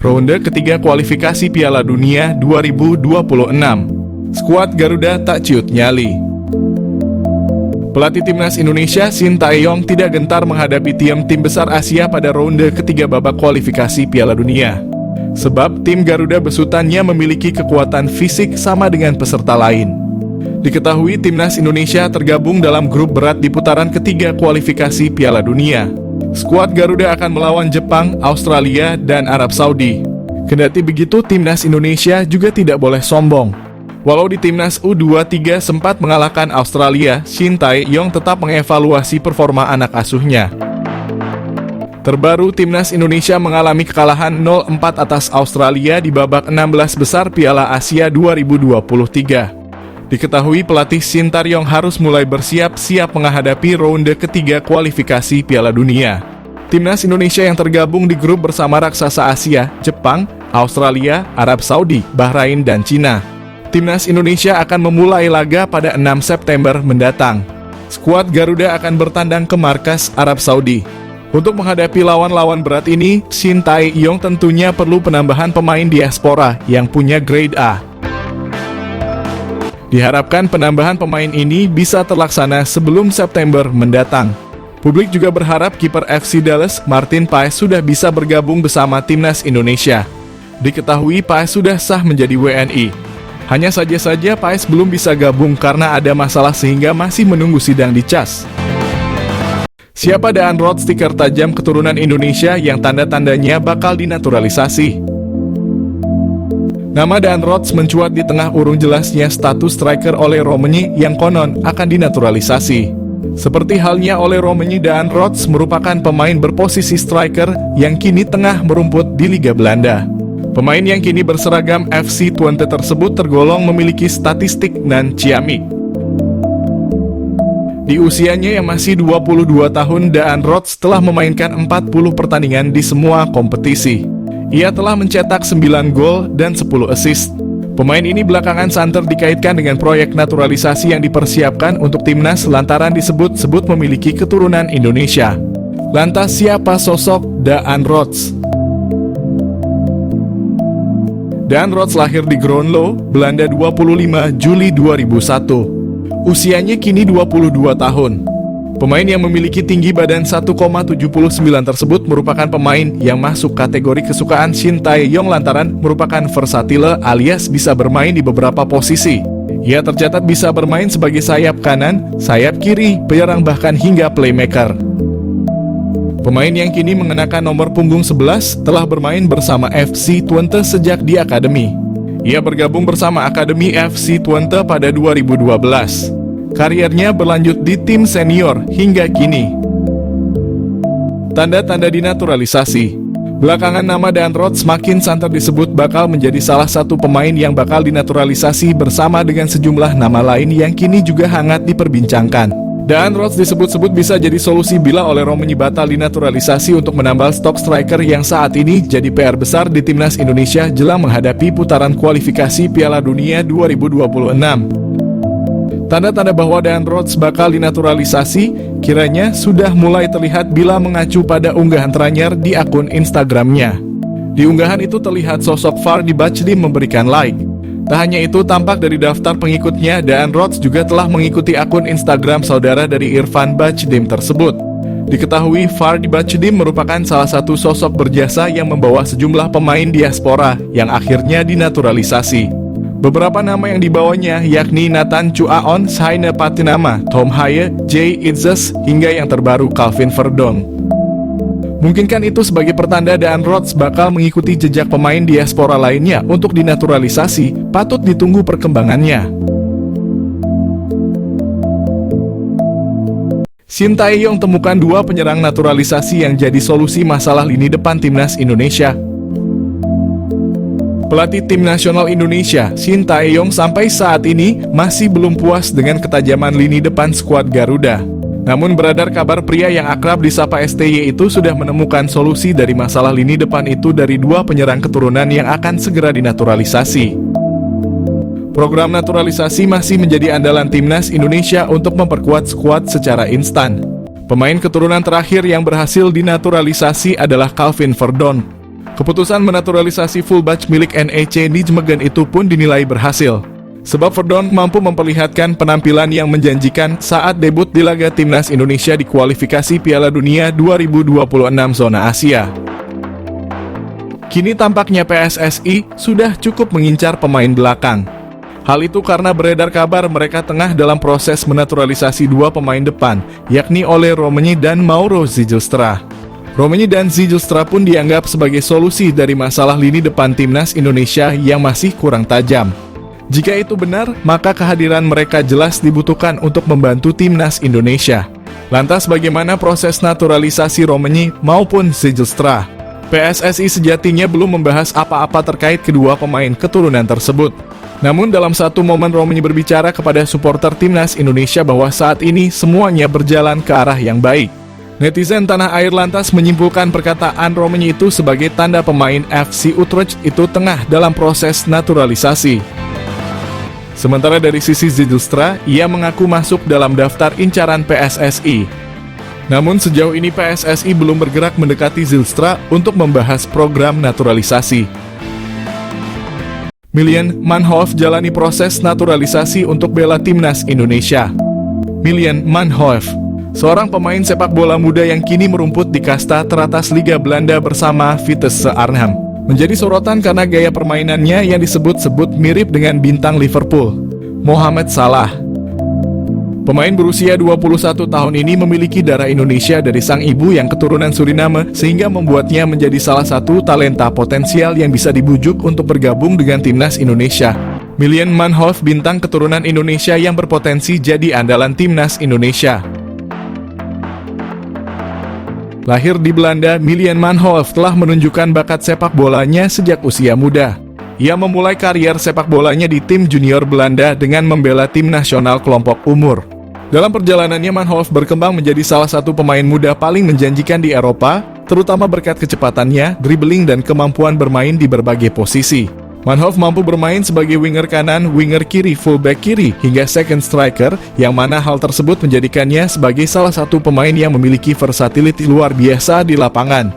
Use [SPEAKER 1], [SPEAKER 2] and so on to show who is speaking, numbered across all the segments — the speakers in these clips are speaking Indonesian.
[SPEAKER 1] ronde ketiga kualifikasi Piala Dunia 2026. Skuad Garuda tak ciut nyali. Pelatih timnas Indonesia Shin Tae-yong tidak gentar menghadapi tim besar Asia pada ronde ketiga babak kualifikasi Piala Dunia. Sebab tim Garuda besutannya memiliki kekuatan fisik sama dengan peserta lain. Diketahui timnas Indonesia tergabung dalam grup berat di putaran ketiga kualifikasi Piala Dunia. Skuad Garuda akan melawan Jepang, Australia, dan Arab Saudi. Kendati begitu, timnas Indonesia juga tidak boleh sombong. Walau di timnas U23 sempat mengalahkan Australia, Shin Tae-yong tetap mengevaluasi performa anak asuhnya. Terbaru, timnas Indonesia mengalami kekalahan 0-4 atas Australia di babak 16 besar Piala Asia 2023. Diketahui pelatih Shin Tae-yong harus mulai bersiap-siap menghadapi ronde ketiga kualifikasi Piala Dunia. Timnas Indonesia yang tergabung di grup bersama raksasa Asia, Jepang, Australia, Arab Saudi, Bahrain, dan Cina. Timnas Indonesia akan memulai laga pada 6 September mendatang. Skuad Garuda akan bertandang ke markas Arab Saudi. Untuk menghadapi lawan-lawan berat ini, Shin Tae-yong tentunya perlu penambahan pemain diaspora yang punya grade A. Diharapkan penambahan pemain ini bisa terlaksana sebelum September mendatang. Publik juga berharap kiper FC Dallas, Martin Paes sudah bisa bergabung bersama timnas Indonesia. Diketahui Paes sudah sah menjadi WNI. Hanya saja Paes belum bisa gabung karena ada masalah sehingga masih menunggu sidang di CAS. Siapa Daan Roth, stiker tajam keturunan Indonesia yang tanda-tandanya bakal dinaturalisasi? Nama Daan Roth mencuat di tengah urung jelasnya status striker Ole Romeni yang konon akan dinaturalisasi. Seperti halnya Ole Romeni, Daan Roth merupakan pemain berposisi striker yang kini tengah merumput di Liga Belanda. Pemain yang kini berseragam FC Twente tersebut tergolong memiliki statistik nan ciamik. Di usianya yang masih 22 tahun, Daan Roth telah memainkan 40 pertandingan di semua kompetisi. Ia telah mencetak 9 gol dan 10 assist. Pemain ini belakangan santer dikaitkan dengan proyek naturalisasi yang dipersiapkan untuk timnas lantaran disebut-sebut memiliki keturunan Indonesia. Lantas siapa sosok Daan Roth? Daan Roth lahir di Groenlo, Belanda 25 Juli 2001. Usianya kini 22 tahun. Pemain yang memiliki tinggi badan 1,79 tersebut merupakan pemain yang masuk kategori kesukaan Shin Tae-yong lantaran merupakan versatile alias bisa bermain di beberapa posisi. Ia tercatat bisa bermain sebagai sayap kanan, sayap kiri, penyerang bahkan hingga playmaker. Pemain yang kini mengenakan nomor punggung 11 telah bermain bersama FC Twente sejak di akademi. Ia bergabung bersama Akademi FC Twente pada 2012. Kariernya berlanjut di tim senior hingga kini. Tanda-tanda dinaturalisasi. Belakangan nama Daan Roth semakin santer disebut bakal menjadi salah satu pemain yang bakal dinaturalisasi bersama dengan sejumlah nama lain yang kini juga hangat diperbincangkan. Daan Roth disebut-sebut bisa jadi solusi bila Ole Romeni batal dinaturalisasi untuk menambal stok striker yang saat ini jadi PR besar di timnas Indonesia jelang menghadapi putaran kualifikasi Piala Dunia 2026. Tanda-tanda bahwa Daan Roth bakal dinaturalisasi kiranya sudah mulai terlihat bila mengacu pada unggahan teranyar di akun Instagramnya. Di unggahan itu terlihat sosok Fardy Bachdim memberikan like. Tak hanya itu, tampak dari daftar pengikutnya, Daan Roth juga telah mengikuti akun Instagram saudara dari Irfan Bachdim tersebut. Diketahui Fardy Bachdim merupakan salah satu sosok berjasa yang membawa sejumlah pemain diaspora yang akhirnya dinaturalisasi. Beberapa nama yang dibawanya yakni Nathan Chuaon, Saina Patinama, Tom Haye, Jay Itzes, hingga yang terbaru Calvin Verdon. Mungkinkah itu sebagai pertanda Daan Roth bakal mengikuti jejak pemain diaspora lainnya untuk dinaturalisasi? Patut ditunggu perkembangannya. Shin Tae-yong temukan 2 penyerang naturalisasi yang jadi solusi masalah lini depan timnas Indonesia. Pelatih tim nasional Indonesia, Shin Tae-yong sampai saat ini masih belum puas dengan ketajaman lini depan skuad Garuda. Namun beredar kabar pria yang akrab disapa STY itu sudah menemukan solusi dari masalah lini depan itu dari 2 penyerang keturunan yang akan segera dinaturalisasi. Program naturalisasi masih menjadi andalan timnas Indonesia untuk memperkuat skuad secara instan. Pemain keturunan terakhir yang berhasil dinaturalisasi adalah Calvin Verdon. Keputusan menaturalisasi fullback milik NEC Nijmegen itu pun dinilai berhasil. Sebab Verdonk mampu memperlihatkan penampilan yang menjanjikan saat debut di laga timnas Indonesia di kualifikasi Piala Dunia 2026 zona Asia. Kini tampaknya PSSI sudah cukup mengincar pemain belakang. Hal itu karena beredar kabar mereka tengah dalam proses menaturalisasi dua pemain depan, yakni Ole Romenyi dan Mauro Zijlstra. Romenyi dan Zijlstra pun dianggap sebagai solusi dari masalah lini depan timnas Indonesia yang masih kurang tajam. Jika itu benar, maka kehadiran mereka jelas dibutuhkan untuk membantu timnas Indonesia. Lantas bagaimana proses naturalisasi Romenyi maupun Zijlstra? PSSI sejatinya belum membahas apa-apa terkait kedua pemain keturunan tersebut. Namun dalam satu momen Romenyi berbicara kepada supporter timnas Indonesia bahwa saat ini semuanya berjalan ke arah yang baik. Netizen tanah air lantas menyimpulkan perkataan Romenyi itu sebagai tanda pemain FC Utrecht itu tengah dalam proses naturalisasi. Sementara dari sisi Zijlstra, ia mengaku masuk dalam daftar incaran PSSI. Namun sejauh ini PSSI belum bergerak mendekati Zijlstra untuk membahas program naturalisasi. Miljan Manhoef jalani proses naturalisasi untuk bela timnas Indonesia. Miljan Manhoef, seorang pemain sepak bola muda yang kini merumput di kasta teratas Liga Belanda bersama Vitesse Arnhem, menjadi sorotan karena gaya permainannya yang disebut-sebut mirip dengan bintang Liverpool, Mohamed Salah. Pemain berusia 21 tahun ini memiliki darah Indonesia dari sang ibu yang keturunan Suriname, sehingga membuatnya menjadi salah satu talenta potensial yang bisa dibujuk untuk bergabung dengan timnas Indonesia. Miljan Manhoef, bintang keturunan Indonesia yang berpotensi jadi andalan timnas Indonesia. Lahir di Belanda, Miljan Manhoef telah menunjukkan bakat sepak bolanya sejak usia muda. Ia memulai karier sepak bolanya di tim junior Belanda dengan membela tim nasional kelompok umur. Dalam perjalanannya, Manhoef berkembang menjadi salah satu pemain muda paling menjanjikan di Eropa, terutama berkat kecepatannya, dribbling dan kemampuan bermain di berbagai posisi. Manhoef mampu bermain sebagai winger kanan, winger kiri, fullback kiri, hingga second striker, yang mana hal tersebut menjadikannya sebagai salah satu pemain yang memiliki versatility luar biasa di lapangan.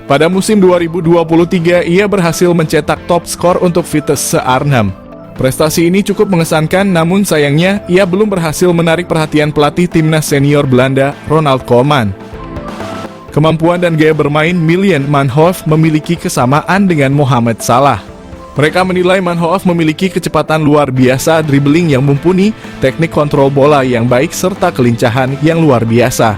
[SPEAKER 1] Pada musim 2023, ia berhasil mencetak top skor untuk Vitesse Arnhem. Prestasi ini cukup mengesankan, namun sayangnya ia belum berhasil menarik perhatian pelatih timnas senior Belanda, Ronald Koeman. Kemampuan dan gaya bermain Miljan Manhoef memiliki kesamaan dengan Mohamed Salah. Mereka menilai Manhoef memiliki kecepatan luar biasa, dribbling yang mumpuni, teknik kontrol bola yang baik, serta kelincahan yang luar biasa.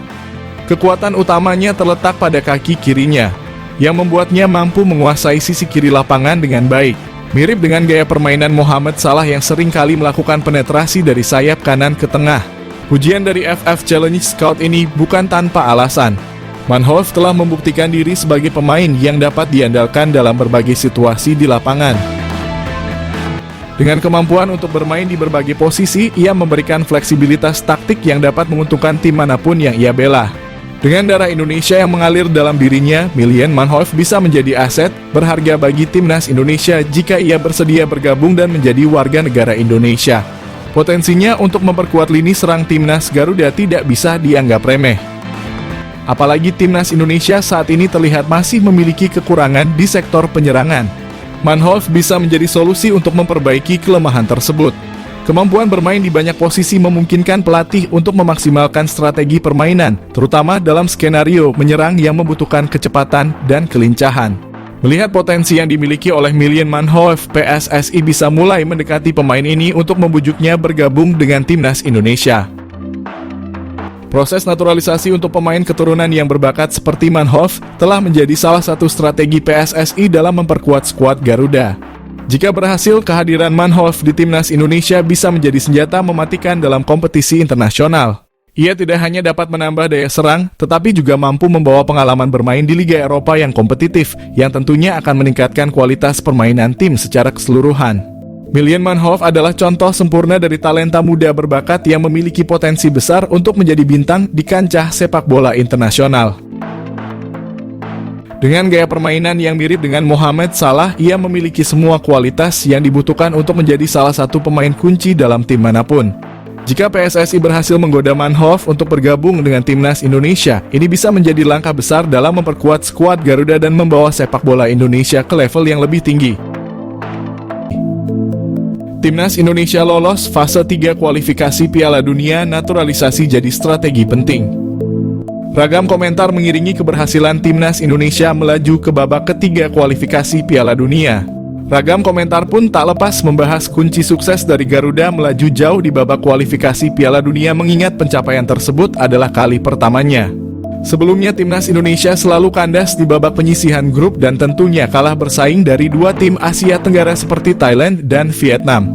[SPEAKER 1] Kekuatan utamanya terletak pada kaki kirinya, yang membuatnya mampu menguasai sisi kiri lapangan dengan baik. Mirip dengan gaya permainan Mohamed Salah yang sering kali melakukan penetrasi dari sayap kanan ke tengah. Pujian dari FF Challenge Scout ini bukan tanpa alasan. Manhoef telah membuktikan diri sebagai pemain yang dapat diandalkan dalam berbagai situasi di lapangan. Dengan kemampuan untuk bermain di berbagai posisi, ia memberikan fleksibilitas taktik yang dapat menguntungkan tim manapun yang ia bela. Dengan darah Indonesia yang mengalir dalam dirinya, Miljan Manhoef bisa menjadi aset berharga bagi timnas Indonesia jika ia bersedia bergabung dan menjadi warga negara Indonesia. Potensinya untuk memperkuat lini serang timnas Garuda tidak bisa dianggap remeh. Apalagi timnas Indonesia saat ini terlihat masih memiliki kekurangan di sektor penyerangan. Manhoef bisa menjadi solusi untuk memperbaiki kelemahan tersebut. Kemampuan bermain di banyak posisi memungkinkan pelatih untuk memaksimalkan strategi permainan, terutama dalam skenario menyerang yang membutuhkan kecepatan dan kelincahan. Melihat potensi yang dimiliki oleh Miljan Manhoef, PSSI bisa mulai mendekati pemain ini untuk membujuknya bergabung dengan timnas Indonesia. Proses naturalisasi untuk pemain keturunan yang berbakat seperti Manhoef telah menjadi salah satu strategi PSSI dalam memperkuat skuad Garuda. Jika berhasil, kehadiran Manhoef di timnas Indonesia bisa menjadi senjata mematikan dalam kompetisi internasional. Ia tidak hanya dapat menambah daya serang, tetapi juga mampu membawa pengalaman bermain di Liga Eropa yang kompetitif, yang tentunya akan meningkatkan kualitas permainan tim secara keseluruhan. Miljan Manhoef adalah contoh sempurna dari talenta muda berbakat yang memiliki potensi besar untuk menjadi bintang di kancah sepak bola internasional. Dengan gaya permainan yang mirip dengan Mohamed Salah, ia memiliki semua kualitas yang dibutuhkan untuk menjadi salah satu pemain kunci dalam tim manapun. Jika PSSI berhasil menggoda Manhoef untuk bergabung dengan Timnas Indonesia, ini bisa menjadi langkah besar dalam memperkuat skuad Garuda dan membawa sepak bola Indonesia ke level yang lebih tinggi. Timnas Indonesia lolos fase 3 kualifikasi Piala Dunia, naturalisasi jadi strategi penting. Ragam komentar mengiringi keberhasilan Timnas Indonesia melaju ke babak ketiga kualifikasi Piala Dunia. Ragam komentar pun tak lepas membahas kunci sukses dari Garuda melaju jauh di babak kualifikasi Piala Dunia, mengingat pencapaian tersebut adalah kali pertamanya. Sebelumnya Timnas Indonesia selalu kandas di babak penyisihan grup dan tentunya kalah bersaing dari dua tim Asia Tenggara seperti Thailand dan Vietnam.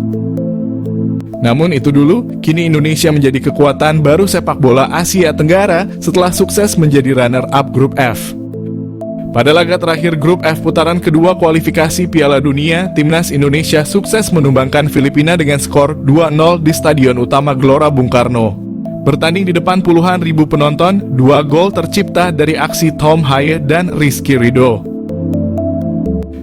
[SPEAKER 1] Namun itu dulu, kini Indonesia menjadi kekuatan baru sepak bola Asia Tenggara setelah sukses menjadi runner-up grup F. Pada laga terakhir grup F putaran kedua kualifikasi Piala Dunia, Timnas Indonesia sukses menumbangkan Filipina dengan skor 2-0 di Stadion Utama Gelora Bung Karno. Bertanding di depan puluhan ribu penonton, 2 gol tercipta dari aksi Tom Haye dan Rizky Ridho.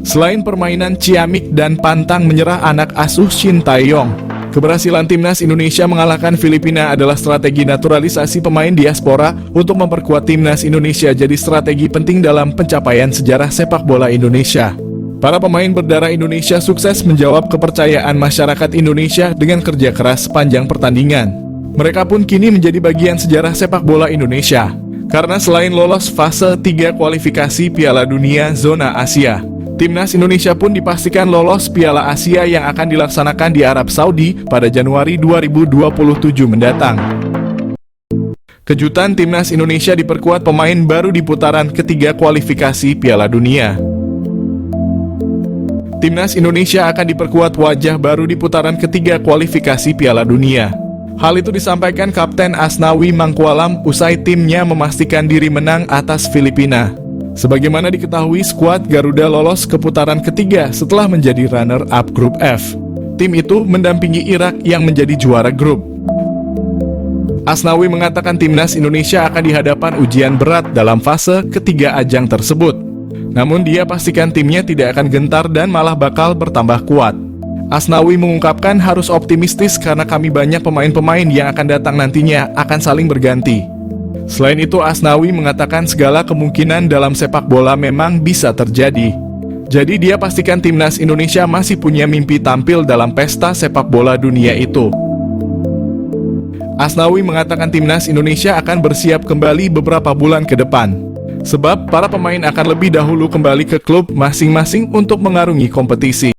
[SPEAKER 1] Selain permainan ciamik dan pantang menyerah anak asuh Shin Tae-yong, keberhasilan Timnas Indonesia mengalahkan Filipina adalah strategi naturalisasi pemain diaspora untuk memperkuat Timnas Indonesia jadi strategi penting dalam pencapaian sejarah sepak bola Indonesia. Para pemain berdarah Indonesia sukses menjawab kepercayaan masyarakat Indonesia dengan kerja keras sepanjang pertandingan. Mereka pun kini menjadi bagian sejarah sepak bola Indonesia. Karena selain lolos fase 3 kualifikasi Piala Dunia zona Asia, Timnas Indonesia pun dipastikan lolos Piala Asia yang akan dilaksanakan di Arab Saudi pada Januari 2027 mendatang. Kejutan Timnas Indonesia diperkuat pemain baru di putaran ketiga kualifikasi Piala Dunia. Timnas Indonesia akan diperkuat wajah baru di putaran ketiga kualifikasi Piala Dunia. Hal itu disampaikan Kapten Asnawi Mangkualam usai timnya memastikan diri menang atas Filipina. Sebagaimana diketahui, skuad Garuda lolos ke putaran ketiga setelah menjadi runner-up grup F. Tim itu mendampingi Irak yang menjadi juara grup. Asnawi mengatakan Timnas Indonesia akan dihadapan ujian berat dalam fase ketiga ajang tersebut. Namun dia pastikan timnya tidak akan gentar dan malah bakal bertambah kuat. Asnawi mengungkapkan harus optimistis karena kami banyak pemain-pemain yang akan datang nantinya akan saling berganti. Selain itu, Asnawi mengatakan segala kemungkinan dalam sepak bola memang bisa terjadi. Jadi dia pastikan Timnas Indonesia masih punya mimpi tampil dalam pesta sepak bola dunia itu. Asnawi mengatakan Timnas Indonesia akan bersiap kembali beberapa bulan ke depan. Sebab para pemain akan lebih dahulu kembali ke klub masing-masing untuk mengarungi kompetisi.